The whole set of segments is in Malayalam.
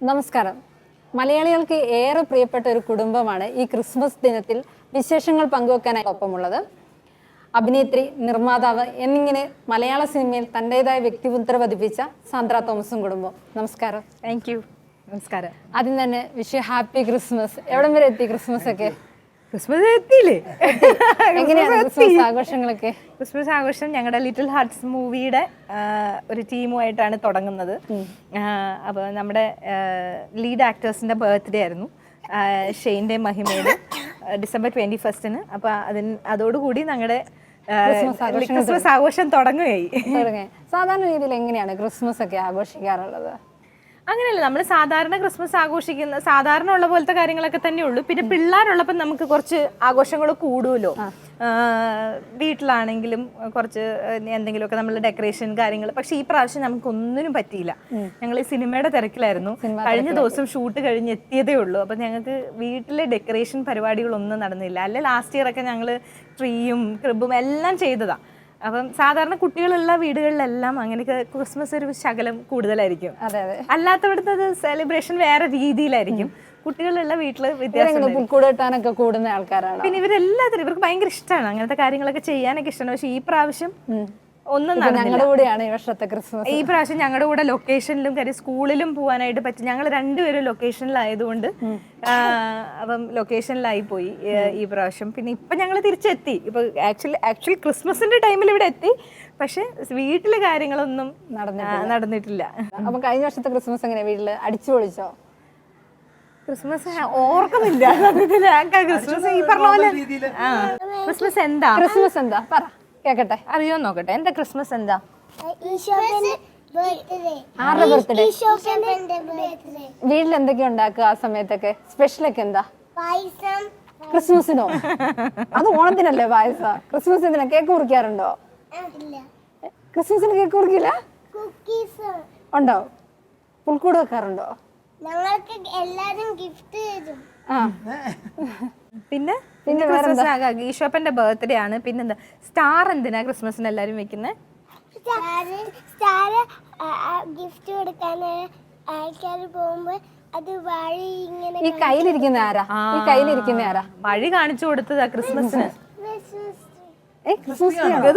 നമസ്കാരം. മലയാളികൾക്ക് ഏറെ പ്രിയപ്പെട്ട ഒരു കുടുംബമാണ് ഈ ക്രിസ്മസ് ദിനത്തിൽ വിശേഷങ്ങൾ പങ്കുവെക്കാനായി ഒപ്പമുള്ളത്. അഭിനേത്രി, നിർമ്മാതാവ് എന്നിങ്ങനെ മലയാള സിനിമയിൽ തൻ്റെതായ വ്യക്തിമുദ്ര പതിപ്പിച്ച സാന്ദ്ര തോമസും കുടുംബം. നമസ്കാരം. Thank you. നമസ്കാരം. ആദ്യം തന്നെ വിഷ് ഹാപ്പി ക്രിസ്മസ്. എവിടം വരെ എത്തി ക്രിസ്മസ് ഒക്കെ? ക്രിസ്മസ് എത്തിയില്ലേ? എങ്ങനെയാണ് ക്രിസ്മസ് ആഘോഷങ്ങളൊക്കെ? ക്രിസ്മസ് ആഘോഷം ഞങ്ങളുടെ ലിറ്റിൽ ഹാർട്ട്സ് മൂവിയുടെ ഒരു ടീമുമായിട്ടാണ് തുടങ്ങുന്നത്. അപ്പോൾ നമ്മുടെ ലീഡ് ആക്ടേഴ്സിൻ്റെ ബർത്ത്ഡേ ആയിരുന്നു, ഷെയിൻ്റെ മഹിമയുടെ, December 21. അപ്പോൾ അതോടുകൂടി ഞങ്ങളുടെ ക്രിസ്മസ് ആഘോഷം തുടങ്ങുകയായി. സാധാരണ രീതിയിൽ എങ്ങനെയാണ് ക്രിസ്മസ് ഒക്കെ ആഘോഷിക്കാറുള്ളത്? അങ്ങനെയല്ല, നമ്മൾ സാധാരണ ക്രിസ്മസ് ആഘോഷിക്കുന്ന സാധാരണ ഉള്ള പോലത്തെ കാര്യങ്ങളൊക്കെ തന്നെ ഉള്ളൂ. പിന്നെ പിള്ളേരുള്ളപ്പോൾ നമുക്ക് കുറച്ച് ആഘോഷങ്ങൾ കൂടുമല്ലോ. വീട്ടിലാണെങ്കിലും കുറച്ച് എന്തെങ്കിലുമൊക്കെ നമ്മൾ ഡെക്കറേഷൻ കാര്യങ്ങൾ. പക്ഷെ ഈ പ്രാവശ്യം നമുക്ക് ഒന്നിനും പറ്റിയില്ല. ഞങ്ങൾ ഈ സിനിമയുടെ തിരക്കിലായിരുന്നു. കഴിഞ്ഞ ദിവസം ഷൂട്ട് കഴിഞ്ഞ് എത്തിയതേ ഉള്ളൂ. അപ്പം ഞങ്ങൾക്ക് വീട്ടിലെ ഡെക്കറേഷൻ പരിപാടികളൊന്നും നടന്നില്ല. അല്ലെ ലാസ്റ്റ് ഇയർ ഒക്കെ ഞങ്ങൾ ട്രീയും ക്രിബും എല്ലാം ചെയ്തതാണ്. അപ്പം സാധാരണ കുട്ടികളുള്ള വീടുകളിലെല്ലാം അങ്ങനെയൊക്കെ ക്രിസ്മസ് ഒരു ശകലം കൂടുതലായിരിക്കും. അല്ലാത്തവിടുത്തെ സെലിബ്രേഷൻ വേറെ രീതിയിലായിരിക്കും. കുട്ടികളുള്ള വീട്ടില് വ്യത്യാസം കൂടുന്ന ആൾക്കാരാണ്. പിന്നെ ഇവരെല്ലാത്തിനും ഇവർക്ക് ഭയങ്കര ഇഷ്ടമാണ് അങ്ങനത്തെ കാര്യങ്ങളൊക്കെ ചെയ്യാനൊക്കെ ഇഷ്ടമാണ്. പക്ഷെ ഈ പ്രാവശ്യം ഒന്നും ഞങ്ങളുടെ കൂടെയാണ് ഈ വർഷത്തെ ക്രിസ്മസ്. ഈ പ്രാവശ്യം ഞങ്ങളുടെ കൂടെ ലൊക്കേഷനിലും കാര്യം സ്കൂളിലും പോകാനായിട്ട് പറ്റും. ഞങ്ങൾ രണ്ടുപേരും ലൊക്കേഷനിലായതുകൊണ്ട് അപ്പം ലൊക്കേഷനിലായി പോയി ഈ പ്രാവശ്യം. പിന്നെ ഇപ്പം ഞങ്ങൾ തിരിച്ചെത്തി. ഇപ്പൊ ആക്ച്വലി ക്രിസ്മസിന്റെ ടൈമിൽ ഇവിടെ എത്തി. പക്ഷെ വീട്ടിലെ കാര്യങ്ങളൊന്നും നടന്നിട്ടില്ല. അപ്പൊ കഴിഞ്ഞ വർഷത്തെ ക്രിസ്മസ് എങ്ങനെ വീട്ടില് അടിച്ചു പൊളിച്ചോ? ക്രിസ്മസ് ഓർക്കുന്നില്ല. ക്രിസ്മസ് ഈ പറഞ്ഞ പോലെ ക്രിസ്മസ് എന്താ പറ കേക്കട്ടെ, അറിയോ നോക്കട്ടെ. എന്താ ക്രിസ്മസ് എന്താ? വീട്ടിൽ എന്തൊക്കെയാ ഉണ്ടാക്കുക ആ സമയത്തൊക്കെ? സ്പെഷ്യലൊക്കെ എന്താ ക്രിസ്മസിനോ? അത് ഓണത്തിനല്ലേ പായസ. ക്രിസ്മസിന് കേക്ക് മുറിക്കാറുണ്ടോ? ക്രിസ്മസിന് കേക്ക് മുറിക്കില്ല? ഉണ്ടോ? പുൽക്കൂട് വെക്കാറുണ്ടോ? പിന്നെ ഈശോപ്പന്റെ ബർത്ത്ഡേ ആണ്. പിന്നെന്താ സ്റ്റാർ? എന്തിനാ ക്രിസ്മസിന് എല്ലാരും വെക്കുന്നത്? ഗിഫ്റ്റ് കൊടുക്കാൻ ആൾക്കാർ പോകുമ്പോ അത് വഴി ഇങ്ങനെ ഈ കയ്യിലിരിക്കുന്ന ആരാ? വഴി കാണിച്ചു കൊടുത്തതാ ക്രിസ്മസിന്.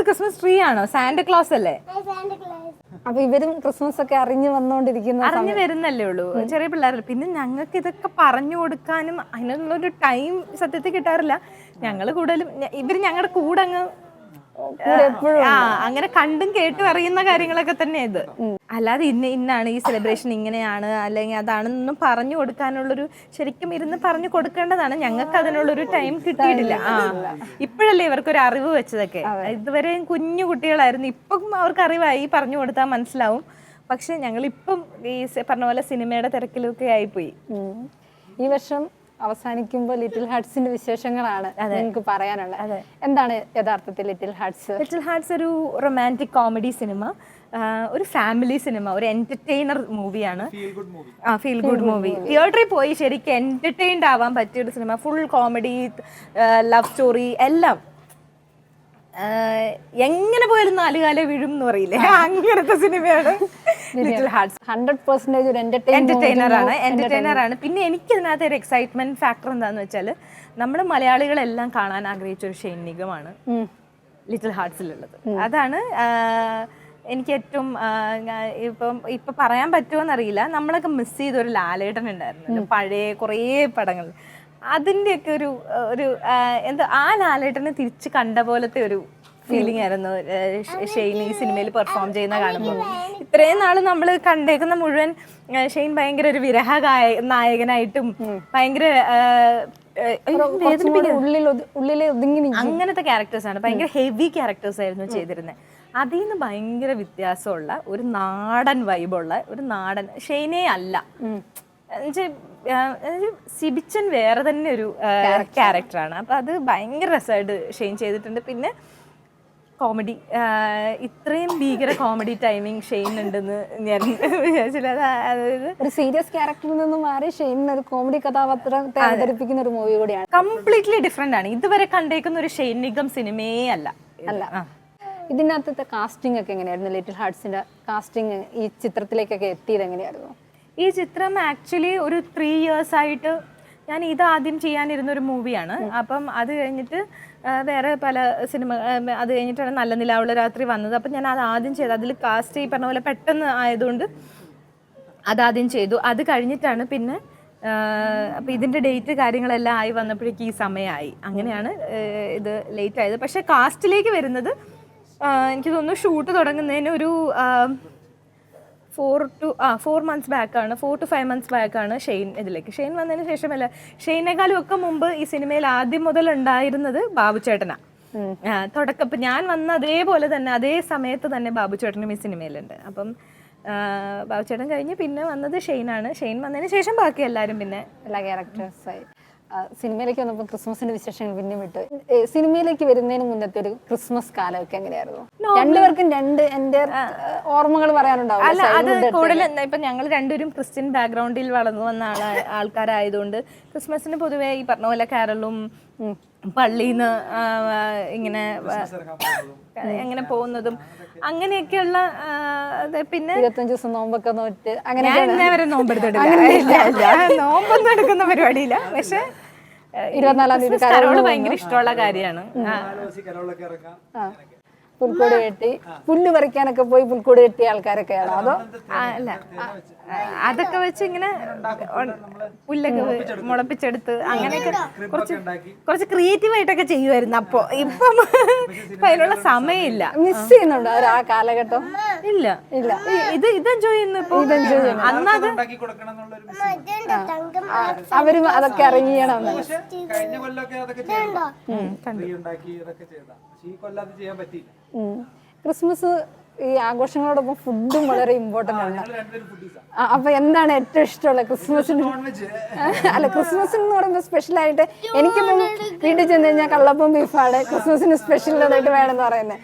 ക്രിസ്മസ് ട്രീ ആണോ? സാന്റാക്ലോസ് അല്ലേ? അപ്പൊ ഇവരും ക്രിസ്മസ് ഒക്കെ അറിഞ്ഞു വരുന്നല്ലേ ഉള്ളൂ, ചെറിയ പിള്ളേരല്ലേ. പിന്നെ ഞങ്ങൾക്ക് ഇതൊക്കെ പറഞ്ഞു കൊടുക്കാനും അതിനുള്ളൊരു ടൈം സത്യത്തിൽ കിട്ടാറില്ല. ഞങ്ങൾ കൂടുതലും ഇവര് ഞങ്ങളുടെ കൂടെ അങ്ങ് അങ്ങനെ കണ്ടും കേട്ടും അറിയുന്ന കാര്യങ്ങളൊക്കെ തന്നെ ഇത്. അല്ലാതെ ഇന്നാണ് ഈ സെലിബ്രേഷൻ ഇങ്ങനെയാണ് അല്ലെങ്കിൽ അതാണെന്നൊന്നും പറഞ്ഞു കൊടുക്കാനുള്ളൊരു ശരിക്കും ഇരുന്ന് പറഞ്ഞു കൊടുക്കേണ്ടതാണ്. ഞങ്ങൾക്ക് അതിനുള്ളൊരു ടൈം കിട്ടിയിട്ടില്ല. ഇപ്പോഴല്ലേ ഇവർക്കൊരു അറിവ് വെച്ചതൊക്കെ. ഇതുവരെയും കുഞ്ഞു കുട്ടികളായിരുന്നു. ഇപ്പം അവർക്ക് അറിവായി, പറഞ്ഞു കൊടുത്താൽ മനസ്സിലാവും. പക്ഷെ ഞങ്ങളിപ്പം ഈ പറഞ്ഞ പോലെ സിനിമയുടെ തിരക്കിലൊക്കെ ആയിപ്പോയി. ഈ വർഷം അവസാനിക്കുമ്പോൾ ലിറ്റിൽ ഹാർട്ട്സിന്റെ വിശേഷങ്ങളാണ് നിങ്ങൾക്ക് പറയാനുള്ളത്. എന്താണ് യഥാർത്ഥത്തിൽ ലിറ്റിൽ ഹാർട്ട്സ്? ലിറ്റിൽ ഹാർട്ട്സ് ഒരു റൊമാൻറ്റിക് കോമഡി സിനിമ, ഒരു ഫാമിലി സിനിമ, ഒരു എന്റർടൈനർ മൂവിയാണ്. Feel good movie. തിയേറ്ററിൽ പോയി ശരിക്കും എന്റർടൈൻഡ് ആവാൻ പറ്റിയ ഒരു cinema. Full comedy, love story എല്ലാം. എങ്ങനെ പോയാലും നാലുകാല വീഴും എന്ന് പറയില്ലേ, അങ്ങനത്തെ സിനിമയാണ് ലിറ്റിൽ ഹാർട്ട്സ്. 100% ഒരു എന്റർടൈനർ ആണ്. പിന്നെ എനിക്ക് ഇതിനകത്ത് ഒരു എക്സൈറ്റ്മെന്റ് ഫാക്ടർ എന്താന്ന് വെച്ചാൽ, നമ്മൾ മലയാളികളെല്ലാം കാണാൻ ആഗ്രഹിച്ച ഒരു ഷെയ്ൻ നിഗമാണ് ലിറ്റിൽ ഹാർട്ട്സിലുള്ളത്. അതാണ് എനിക്ക് ഏറ്റവും ഇപ്പൊ പറയാൻ പറ്റുമോന്നറിയില്ല, നമ്മളൊക്കെ മിസ് ചെയ്ത ഒരു ലാലേട്ടൻ ഉണ്ടായിരുന്നു പഴയ കുറേ പടങ്ങൾ. അതിൻ്റെയൊക്കെ ഒരു എന്താ ആ ലാലേട്ടനെ തിരിച്ച് കണ്ട പോലത്തെ ഒരു ഫീലിംഗ് ആയിരുന്നു ഷെയ്ൻ ഈ സിനിമയിൽ പെർഫോം ചെയ്യുന്ന കാണുമ്പോൾ. ഇത്രയും നാൾ നമ്മൾ കണ്ടേക്കുന്ന മുഴുവൻ ഷെയ്ൻ ഭയങ്കര ഒരു വിരഹ നായകനായിട്ടും ഭയങ്കര അങ്ങനത്തെ ക്യാരക്ടേഴ്സാണ്, ഭയങ്കര ഹെവി ക്യാരക്ടേഴ്സ് ആയിരുന്നു ചെയ്തിരുന്നത്. അതിൽ നിന്ന് ഭയങ്കര വ്യത്യാസമുള്ള ഒരു നാടൻ വൈബുള്ള ഒരു നാടൻ ഷെയ്നേ അല്ല. സിബിച്ചൻ വേറെ തന്നെ ഒരു ക്യാരക്ടറാണ്. അപ്പൊ അത് ഭയങ്കര രസമായിട്ട് ഷെയ്ൻ ചെയ്തിട്ടുണ്ട്. പിന്നെ കോമഡി, ഇത്രയും ഭീകര കോമഡി ടൈമിങ് ഷെയ്ൻ ഉണ്ടെന്ന് ഞാൻ വിചാരിച്ചില്ല. അതായത് ഒരു സീരിയസ് ക്യാരക്ടറിൽ നിന്ന് മാറി ഷെയ്ൻ ഒരു കോമഡി കഥാപാത്രത്തെ അവതരിപ്പിക്കുന്ന ഒരു മൂവി കൂടിയാണ്. കംപ്ലീറ്റ്ലി ഡിഫറെന്റ് ആണ്. ഇതുവരെ കണ്ടേക്കുന്ന ഒരു ഷെയ്ൻ നിഗം സിനിമയേ അല്ല. ഇതിനകത്തെ കാസ്റ്റിംഗ് ഒക്കെ എങ്ങനെയായിരുന്നു? ലിറ്റിൽ ഹാർട്ട്സിന്റെ കാസ്റ്റിംഗ് ഈ ചിത്രത്തിലേക്കൊക്കെ എത്തിയത് എങ്ങനെയായിരുന്നു? ഈ ചിത്രം ആക്ച്വലി ഒരു 3 years ആയിട്ട് ഞാൻ ഇത് ആദ്യം ചെയ്യാനിരുന്നൊരു മൂവിയാണ്. അപ്പം അത് കഴിഞ്ഞിട്ട് വേറെ പല സിനിമ അത് കഴിഞ്ഞിട്ടാണ് നല്ല നിലാവുള്ള രാത്രി വന്നത്. അപ്പം ഞാൻ അത് ആദ്യം ചെയ്തു. അതിൽ കാസ്റ്റ് ഈ പറഞ്ഞ പോലെ പെട്ടെന്ന് ആയതുകൊണ്ട് അതാദ്യം ചെയ്തു. അത് കഴിഞ്ഞിട്ടാണ് പിന്നെ അപ്പം ഇതിൻ്റെ ഡേറ്റ് കാര്യങ്ങളെല്ലാം ആയി വന്നപ്പോഴേക്കും ഈ സമയമായി. അങ്ങനെയാണ് ഇത് ലേറ്റ് ആയത്. പക്ഷേ കാസ്റ്റിലേക്ക് വരുന്നത് എനിക്ക് തോന്നുന്നു ഷൂട്ട് തുടങ്ങുന്നതിന് ഒരു 4 months ബാക്കാണ്, 4 to 5 months ബാക്കാണ് ഷെയ്ൻ ഇതിലേക്ക്. ഷെയ്ൻ വന്നതിന് ശേഷമല്ല, ഷെയ്നേക്കാളും ഒക്കെ മുമ്പ് ഈ സിനിമയിൽ ആദ്യം മുതൽ ഉണ്ടായിരുന്നത് ബാബുചേട്ടനാ. തുടക്കം ഇപ്പം ഞാൻ വന്ന അതേപോലെ തന്നെ അതേ സമയത്ത് തന്നെ ബാബുചേട്ടനും ഈ സിനിമയിലുണ്ട്. അപ്പം ബാബുചേട്ടൻ കഴിഞ്ഞ് പിന്നെ വന്നത് ഷെയ്നാണ്. ഷെയ്ൻ വന്നതിന് ശേഷം ബാക്കി എല്ലാവരും പിന്നെ എല്ലാ ക്യാരക്ടേഴ്സായി. സിനിമയിലേക്ക് വന്നപ്പോൾ ക്രിസ്മസിന്റെ വിശേഷങ്ങൾ പിന്നെ വിട്ടു. സിനിമയിലേക്ക് വരുന്നതിന് മുന്നത്തെ ഒരു ക്രിസ്മസ് കാലമൊക്കെ എങ്ങനെയായിരുന്നു? രണ്ടുപേർക്കും എൻ്റെ ഓർമ്മകൾ പറയാനുണ്ടാവും. അല്ല, അത് കൂടുതൽ ഇപ്പം ഞങ്ങൾ രണ്ടുപേരും ക്രിസ്ത്യൻ ബാക്ക്ഗ്രൗണ്ടിൽ വളർന്നു വന്ന ആൾക്കാരായതുകൊണ്ട് ക്രിസ്മസിന് പൊതുവേ ഈ പറഞ്ഞ പോലെ കാരലും പള്ളിയിൽ നിന്ന് ഇങ്ങനെ പോകുന്നതും അങ്ങനെയൊക്കെയുള്ള പിന്നെ 25 ദിവസം നോമ്പൊക്കെ നോറ്റ് അങ്ങനെ വരെ നോമ്പെടുത്തിട്ടില്ല. നോമ്പൊന്നും എടുക്കുന്ന പരിപാടിയില്ല. പക്ഷെ 24-ാം തീയതി ഭയങ്കര ഇഷ്ടമുള്ള കാര്യമാണ്. പുൽക്കൂട് കെട്ടി പുല്ല് പറിക്കാനൊക്കെ പോയി പുൽക്കൂട് കെട്ടിയ ആൾക്കാരൊക്കെയാണോ? അതോ അല്ല, അതൊക്കെ വെച്ച് ഇങ്ങനെ പുല്ലൊക്കെ മുളപ്പിച്ചെടുത്ത് അങ്ങനെയൊക്കെ കുറച്ച് ക്രിയേറ്റീവ് ആയിട്ടൊക്കെ ചെയ്യുമായിരുന്നു. ഇപ്പം അതിനുള്ള സമയമില്ല. മിസ് ചെയ്യുന്നുണ്ടോ ആ കാലഘട്ടം? ഇല്ല ഇല്ല, ഇത് എൻജോയ് ചെയ്യുന്നു. ഇപ്പൊ അന്നത് അവരും അതൊക്കെ അറിയണം. കഴിഞ്ഞ കൊല്ലമൊക്കെ അതൊക്കെ ചെയ്യാൻ പറ്റിയില്ല. ക്രിസ്മസ് ഈ ആഘോഷങ്ങളോടൊപ്പം ഫുഡും വളരെ ഇമ്പോർട്ടൻ്റ് ആണ്. അപ്പൊ എന്താണ് ഏറ്റവും ഇഷ്ടമുള്ള ക്രിസ്മസിന്? അല്ല, ക്രിസ്മസിന് എന്ന് പറയുമ്പോൾ സ്പെഷ്യലായിട്ട് എനിക്കിപ്പം വീട്ടിൽ ചെന്ന് കഴിഞ്ഞാൽ കള്ളപ്പം ബീഫാണ് ക്രിസ്മസിന് സ്പെഷ്യലായിട്ട് വേണമെന്ന് പറയുന്നത്.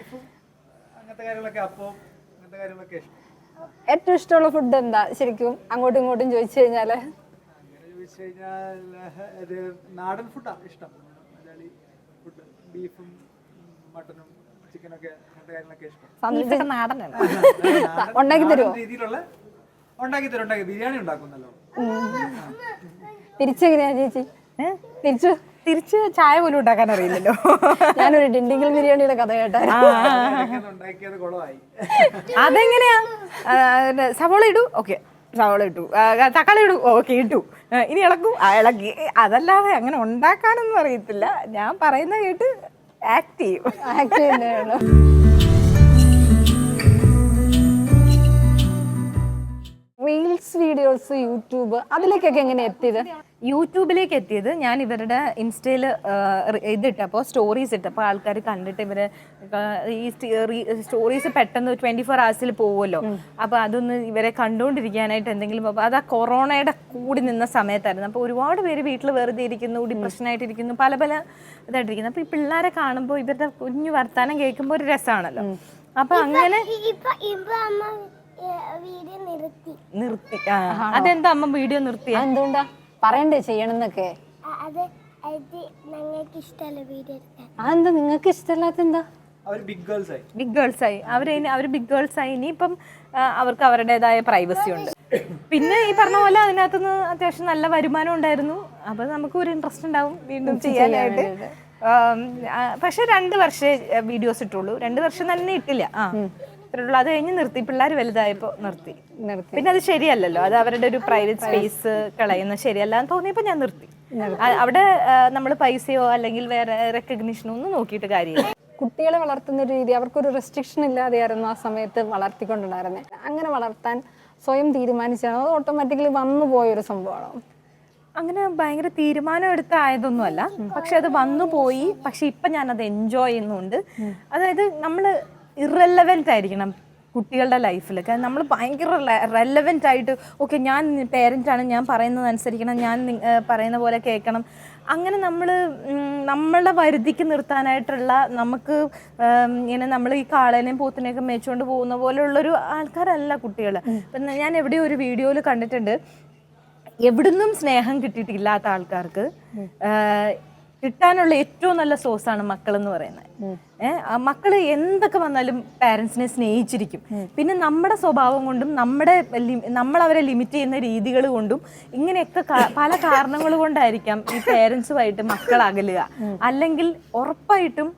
ഏറ്റവും ഇഷ്ടമുള്ള ഫുഡ് എന്താ ശരിക്കും അങ്ങോട്ടും ഇങ്ങോട്ടും ചോദിച്ചു കഴിഞ്ഞാല്? നാടൻ ഫുഡാണ് ഇഷ്ടം. ബീഫും മട്ടനും ചിക്കനൊക്കെ അങ്ങനത്തെ കാര്യങ്ങളൊക്കെ ഇഷ്ടം. ഉണ്ടാക്കി തരുമോ? രീതിയിലുള്ള ഉണ്ടാക്കി ബിരിയാണി ഉണ്ടാക്കുന്നല്ലോ. തിരിച്ചെങ്ങനെയാ ചേച്ചി? തിരിച്ച് ചായ പോലും ഉണ്ടാക്കാൻ അറിയില്ലല്ലോ. ഞാനൊരു ഡിണ്ടിഗൽ ബിരിയാണിയുടെ കഥ കേട്ടായിരുന്നു. ഉണ്ടാക്കിയത് കുളമായി. അതെങ്ങനെയാ? സവോള ഇടൂ, ഓക്കെ സവോള ഇട്ടു, തക്കാളി ഇടൂ, ഓക്കെ ഇട്ടു, ഇനി ഇളക്കൂ, ഇളക്കി. അതല്ലാതെ അങ്ങനെ ഉണ്ടാക്കാനൊന്നും അറിയത്തില്ല. ഞാൻ പറയുന്ന കേട്ട് ആക്ട് ചെയ്യും. റീൽസ്, വീഡിയോസ്, യൂട്യൂബ് അതിലേക്കൊക്കെ എങ്ങനെ എത്തിയത്? യൂട്യൂബിലേക്ക് എത്തിയത് ഞാൻ ഇവരുടെ ഇൻസ്റ്റയിൽ ഇതിട്ടപ്പോൾ സ്റ്റോറീസ് ഇട്ടപ്പോൾ ആൾക്കാർ കണ്ടിട്ട് ഇവരെ ഈ സ്റ്റോറീസ് പെട്ടെന്ന് 24 hours പോവുമല്ലോ. അപ്പോൾ അതൊന്ന് ഇവരെ കണ്ടുകൊണ്ടിരിക്കാനായിട്ട് എന്തെങ്കിലും അത് ആ കൊറോണയുടെ കൂടി നിന്ന സമയത്തായിരുന്നു. അപ്പോൾ ഒരുപാട് പേര് വീട്ടിൽ വെറുതെ ഇരിക്കുന്നു, ഡിപ്രഷനായിട്ടിരിക്കുന്നു, പല ഇതായിട്ടിരിക്കുന്നു. അപ്പോൾ ഈ പിള്ളേരെ കാണുമ്പോൾ ഇവരുടെ കുഞ്ഞു വർത്താനം കേൾക്കുമ്പോൾ ഒരു രസമാണല്ലോ. അപ്പോൾ അങ്ങനെ നിർത്തി. അതെന്താ അമ്മ വീഡിയോ നിർത്തി? എന്തുകൊണ്ടാ പറയണ്ടേ ചെയ്യണമെന്നൊക്കെ? അതെന്താ നിങ്ങൾക്ക് ഇഷ്ടമല്ലാത്ത? എന്താ ബിഗ് ഗേൾസ് ആയി അവർ ബിഗ് ഗേൾസ് ആയി. ഇനിയിപ്പം അവർക്ക് അവരുടേതായ പ്രൈവസി ഉണ്ട്. പിന്നെ ഈ പറഞ്ഞ പോലെ അതിനകത്തുനിന്ന് അത്യാവശ്യം നല്ല വരുമാനം ഉണ്ടായിരുന്നു. അപ്പൊ നമുക്ക് ഒരു ഇൻട്രസ്റ്റ് ഉണ്ടാവും വീണ്ടും ചെയ്യാനായിട്ട്. പക്ഷെ 2 വർഷമേ വീഡിയോസ് ഇട്ടുള്ളൂ. 2 വർഷം തന്നെ ഇട്ടില്ല. അത് കഴിഞ്ഞ് നിർത്തി. പിള്ളേർ വലുതായപ്പോ നിർത്തി. പിന്നെ അത് ശരിയല്ലല്ലോ, അത് അവരുടെ ഒരു പ്രൈവറ്റ് സ്പേസ് കളയുന്നത് ശരിയല്ല എന്ന് തോന്നിയപ്പോൾ ഞാൻ നിർത്തി. അവിടെ നമ്മൾ പൈസയോ അല്ലെങ്കിൽ വേറെ റെക്കഗ്നിഷനോ ഒന്നും നോക്കിയിട്ട് കാര്യമില്ല. കുട്ടികളെ വളർത്തുന്ന ഒരു രീതി അവർക്കൊരു റെസ്ട്രിക്ഷൻ ഇല്ലാതെയായിരുന്നു ആ സമയത്ത് വളർത്തിക്കൊണ്ടുണ്ടായിരുന്നത്. അങ്ങനെ വളർത്താൻ സ്വയം തീരുമാനിച്ചാണോ അത് ഓട്ടോമാറ്റിക്കലി വന്നു പോയൊരു സംഭവമാണോ? അങ്ങനെ ഭയങ്കര തീരുമാനം എടുത്തായതൊന്നുമല്ല, പക്ഷെ അത് വന്നു പോയി. പക്ഷെ ഇപ്പം ഞാനത് എൻജോയ് ചെയ്യുന്നുണ്ട്. അതായത് നമ്മൾ ഇറെലവൻ്റ് ആയിരിക്കണം കുട്ടികളുടെ ലൈഫിൽ. കാരണം നമ്മൾ ഭയങ്കര റെലവൻ്റ് ആയിട്ട് ഓക്കെ ഞാൻ പേരൻ്റാണ്, ഞാൻ പറയുന്നത് അനുസരിക്കണം, ഞാൻ പറയുന്ന പോലെ കേൾക്കണം, അങ്ങനെ നമ്മളെ വരുതിക്ക് നിർത്താനായിട്ടുള്ള നമുക്ക് ഇങ്ങനെ നമ്മൾ ഈ കാളേനെയും പോത്തിനെയൊക്കെ മേച്ചുകൊണ്ട് പോകുന്ന പോലെയുള്ളൊരു ആൾക്കാരല്ല കുട്ടികൾ. ഇപ്പം ഞാൻ എവിടെയോ ഒരു വീഡിയോയിൽ കണ്ടിട്ടുണ്ട്, എവിടുന്നും സ്നേഹം കിട്ടിയിട്ടില്ലാത്ത ആൾക്കാർക്ക് കിട്ടാനുള്ള ഏറ്റവും നല്ല സോഴ്സാണ് മക്കൾ എന്ന് പറയുന്നത്. മക്കള് എന്തൊക്കെ വന്നാലും പാരന്റ്സിനെ സ്നേഹിച്ചിരിക്കും. പിന്നെ നമ്മുടെ സ്വഭാവം കൊണ്ടും നമ്മളവരെ ലിമിറ്റ് ചെയ്യുന്ന രീതികൾ കൊണ്ടും ഇങ്ങനെയൊക്കെ പല കാരണങ്ങൾ കൊണ്ടായിരിക്കാം ഈ പാരന്റ്സുമായിട്ട് മക്കൾ അകലുക. അല്ലെങ്കിൽ ഉറപ്പായിട്ടും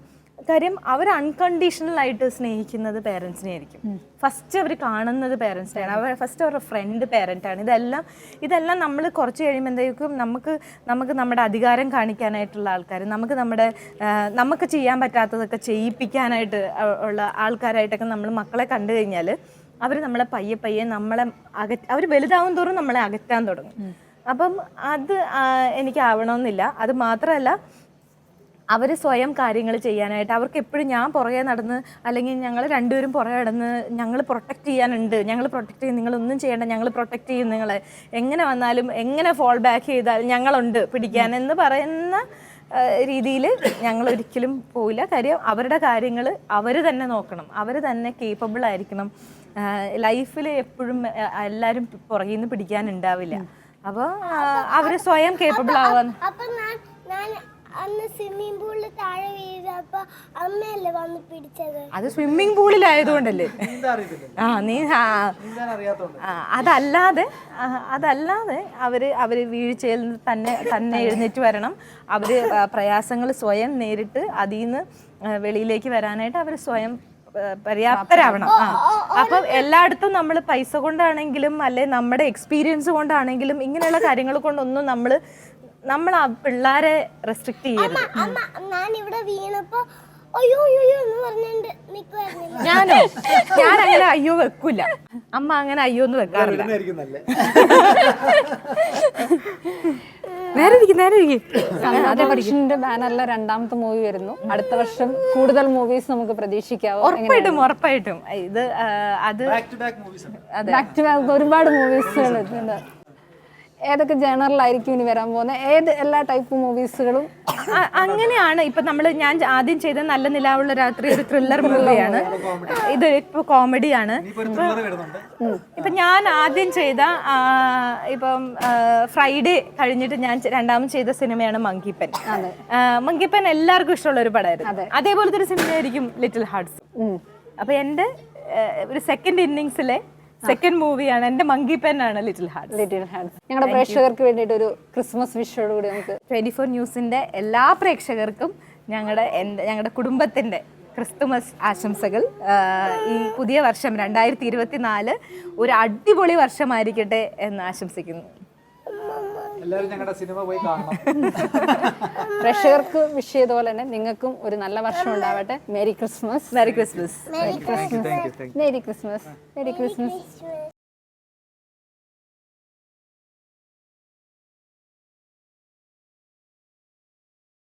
കാര്യം അവർ അൺകണ്ടീഷണൽ ആയിട്ട് സ്നേഹിക്കുന്നത് പാരന്റ്സിനെ ആയിരിക്കും. ഫസ്റ്റ് അവർ കാണുന്നത് പാരന്റ്സിനെയാണ്. അവർ ഫസ്റ്റ് അവരുടെ ഫ്രണ്ട് പാരന്റാണ്. ഇതെല്ലാം നമ്മൾ കുറച്ച് കഴിയുമ്പോഴത്തേക്കും നമുക്ക് നമ്മുടെ അധികാരം കാണിക്കാനായിട്ടുള്ള ആൾക്കാർ, നമുക്ക് ചെയ്യാൻ പറ്റാത്തതൊക്കെ ചെയ്യിപ്പിക്കാനായിട്ട് ഉള്ള ആൾക്കാരായിട്ടൊക്കെ നമ്മൾ മക്കളെ കണ്ടു കഴിഞ്ഞാൽ അവർ നമ്മളെ പയ്യെ നമ്മളെ അവർ വലുതാവും തോറും നമ്മളെ അകറ്റാൻ തുടങ്ങും. അപ്പം അത് എനിക്ക് ആവണമെന്നില്ല. അത് മാത്രമല്ല, അവർ സ്വയം കാര്യങ്ങൾ ചെയ്യാനായിട്ട് അവർക്ക് എപ്പോഴും ഞാൻ പുറകെ നടന്ന് അല്ലെങ്കിൽ ഞങ്ങൾ രണ്ടുപേരും പുറകെ നടന്ന് ഞങ്ങൾ പ്രൊട്ടക്റ്റ് ചെയ്യാനുണ്ട്, ഞങ്ങൾ പ്രൊട്ടക്റ്റ് ചെയ്യും, നിങ്ങളൊന്നും ചെയ്യേണ്ട, ഞങ്ങൾ പ്രൊട്ടക്റ്റ് ചെയ്യും, നിങ്ങളെ എങ്ങനെ വന്നാലും എങ്ങനെ ഫോൾ ബാക്ക് ചെയ്താൽ ഞങ്ങളുണ്ട് പിടിക്കാൻ എന്ന് പറയുന്ന രീതിയിൽ ഞങ്ങൾ ഒരിക്കലും പോയില്ല. കാര്യം അവരുടെ കാര്യങ്ങൾ അവർ തന്നെ നോക്കണം, അവർ തന്നെ കേപ്പബിൾ ആയിരിക്കണം. ലൈഫിൽ എപ്പോഴും എല്ലാവരും പുറകിൽ നിന്ന് പിടിക്കാനുണ്ടാവില്ല. അപ്പോൾ അവർ സ്വയം കേപ്പബിൾ ആവാൻ. അന്ന് സ്വിമ്മിംഗ് പൂളിൽ താഴെ വീഴപ്പോ അമ്മയല്ലേ വന്ന് പിടിച്ചത്? അത് സ്വിമ്മിംഗ് പൂളിലായതുകൊണ്ടല്ലേ. അതല്ലാതെ അവര് വീഴ്ചയിൽ തന്നെ എഴുന്നേറ്റ് വരണം. അവര് പ്രയാസങ്ങൾ സ്വയം നേരിട്ട് അതിൽ നിന്ന് വെളിയിലേക്ക് വരാനായിട്ട് അവർ സ്വയം പര്യാപ്തരാവണം. അപ്പം എല്ലായിടത്തും നമ്മൾ പൈസ കൊണ്ടാണെങ്കിലും അല്ലെ നമ്മുടെ എക്സ്പീരിയൻസ് കൊണ്ടാണെങ്കിലും ഇങ്ങനെയുള്ള കാര്യങ്ങൾ കൊണ്ടൊന്നും നമ്മൾ ആ പിള്ളേരെ റെസ്ട്രിക്ട് ചെയ്യരുത്. ഞാൻ ഇവിടെ വീണപ്പോ അയ്യോ അയ്യോ എന്ന് പറഞ്ഞിട്ട് നിൽക്കുവായിരുന്നില്ല. ഞാൻ അങ്ങനെ അയ്യോ വെക്കൂല. അമ്മ അങ്ങനെ അയ്യോ എന്ന് വെക്കാറില്ല. വർഷന്റെ ബാനറിലെ രണ്ടാമത്തെ മൂവി വരുന്നു. അടുത്ത വർഷം കൂടുതൽ മൂവീസ് നമുക്ക് പ്രതീക്ഷിക്കാവോ? ഉറപ്പായിട്ടും ഇത് ബാക്ക് ടു ബാക്ക് ഒരുപാട് മൂവീസുകൾ ഉണ്ട്. ഏതൊക്കെ ജേണറിലായിരിക്കും ഇനി വരാൻ പോകുന്നത്? എല്ലാ ടൈപ്പ് മൂവീസുകളും അങ്ങനെയാണ്. ഇപ്പൊ ഞാൻ ആദ്യം ചെയ്ത നല്ല നിലാവുള്ള രാത്രി ഒരു ത്രില്ലർ മൂവിയാണ്. ഇത് ഇപ്പൊ കോമഡിയാണ്. ഇപ്പൊ ഞാൻ ആദ്യം ചെയ്ത ഇപ്പം ഫ്രൈഡേ കഴിഞ്ഞിട്ട് ഞാൻ രണ്ടാമത് ചെയ്ത സിനിമയാണ് മങ്കിപ്പൻ. മങ്കിപ്പൻ എല്ലാവർക്കും ഇഷ്ടമുള്ള ഒരു പടമായിരുന്നു. അതേപോലത്തെ ഒരു സിനിമയായിരിക്കും ലിറ്റിൽ ഹാർട്സ്. അപ്പൊ എന്റെ ഒരു സെക്കൻഡ് ഇന്നിങ്സിലെ സെക്കൻഡ് മൂവിയാണ് എന്റെ മങ്കിപ്പൻ ആണ് ലിറ്റിൽ ഹാർട്സ്. ഞങ്ങളുടെ പ്രേക്ഷകർക്ക് വേണ്ടിയിട്ട് ഒരു ക്രിസ്മസ് വിഷോട് കൂടി നമുക്ക് 24 ന്യൂസിന്റെ എല്ലാ പ്രേക്ഷകർക്കും ഞങ്ങളുടെ കുടുംബത്തിന്റെ ക്രിസ്തുമസ് ആശംസകൾ. ഈ പുതിയ വർഷം 2024 ഒരു അടിപൊളി വർഷമായിരിക്കട്ടെ എന്ന് ആശംസിക്കുന്നു. എല്ലാവരും ഞങ്ങളുടെ സിനിമ പോയി കാണണം. പ്രേക്ഷകർക്ക് വിഷ് ചെയ്തപോലെ തന്നെ നിങ്ങൾക്കും ഒരു നല്ല വർഷം ഉണ്ടാവട്ടെ. Merry Christmas. Merry Christmas. Merry Christmas. Merry Christmas. Merry Christmas.